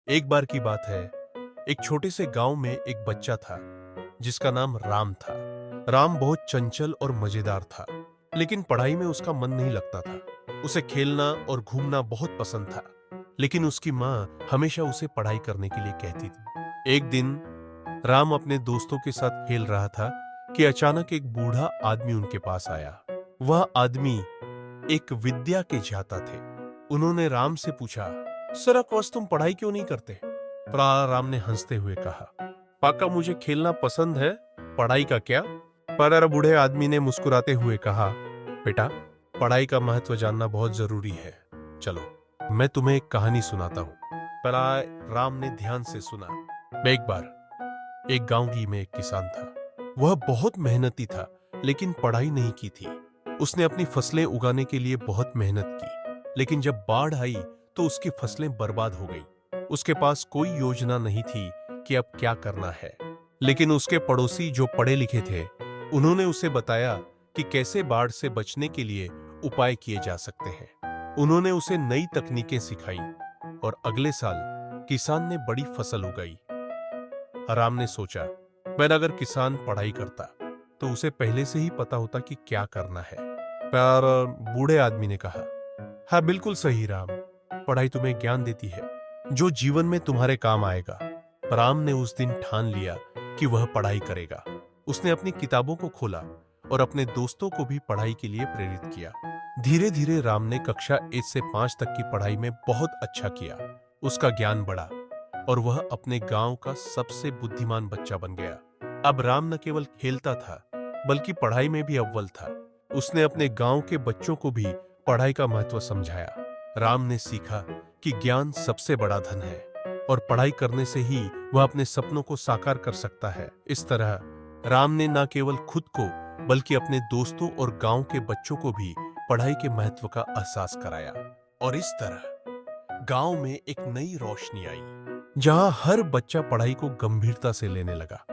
एक बार की बात है, एक छोटे से गांव में एक बच्चा था जिसका नाम राम था। राम बहुत चंचल और मजेदार था, लेकिन पढ़ाई में उसका मन नहीं लगता था। उसे खेलना और घूमना बहुत पसंद था, लेकिन उसकी माँ हमेशा उसे पढ़ाई करने के लिए कहती थी। एक दिन राम अपने दोस्तों के साथ खेल रहा था कि अचानक एक बूढ़ा आदमी उनके पास आया। वह आदमी एक विद्या के ज्ञाता थे। उन्होंने राम से पूछा, सर अकॉस तुम पढ़ाई क्यों नहीं करते? पर राम ने हंसते हुए कहा, पाका मुझे खेलना पसंद है, पढ़ाई का क्या? पर बूढ़े आदमी ने मुस्कुराते हुए कहा, बेटा पढ़ाई का महत्व जानना बहुत जरूरी है। चलो मैं तुम्हें एक कहानी सुनाता हूँ। पर राम ने ध्यान से सुना। एक बार एक गांव की में एक किसान था। वह बहुत मेहनती था, लेकिन पढ़ाई नहीं की थी। उसने अपनी फसलें उगाने के लिए बहुत मेहनत की, लेकिन जब बाढ़ आई तो उसकी फसलें बर्बाद हो गई। उसके पास कोई योजना नहीं थी कि अब क्या करना है। लेकिन उसके पड़ोसी जो पढ़े लिखे थे, उन्होंने उसे बताया कि कैसे बाढ़ से बचने के लिए उपाय किए जा सकते हैं। उन्होंने उसे नई तकनीकें सिखाई और अगले साल किसान ने बड़ी फसल उगाई। राम ने सोचा, मैं अगर किसान पढ़ाई करता तो उसे पहले से ही पता होता कि क्या करना है। पर बूढ़े आदमी ने कहा, हाँ बिल्कुल सही राम, पढ़ाई तुम्हें ज्ञान देती है जो जीवन में तुम्हारे काम आएगा। राम ने उस दिन ठान लिया कि वह पढ़ाई करेगा। उसने अपनी किताबों को खोला और अपने दोस्तों को भी पढ़ाई के लिए प्रेरित किया। धीरे धीरे राम ने कक्षा 1 से 5 तक की पढ़ाई में बहुत अच्छा किया। उसका ज्ञान बढ़ा और वह अपने गांव का सबसे बुद्धिमान बच्चा बन गया। अब राम न केवल खेलता था, बल्कि पढ़ाई में भी अव्वल था। उसने अपने गांव के बच्चों को भी पढ़ाई का महत्व समझाया। राम ने सीखा कि ज्ञान सबसे बड़ा धन है और पढ़ाई करने से ही वह अपने सपनों को साकार कर सकता है। इस तरह राम ने न केवल खुद को बल्कि अपने दोस्तों और गांव के बच्चों को भी पढ़ाई के महत्व का एहसास कराया। और इस तरह गांव में एक नई रोशनी आई, जहां हर बच्चा पढ़ाई को गंभीरता से लेने लगा।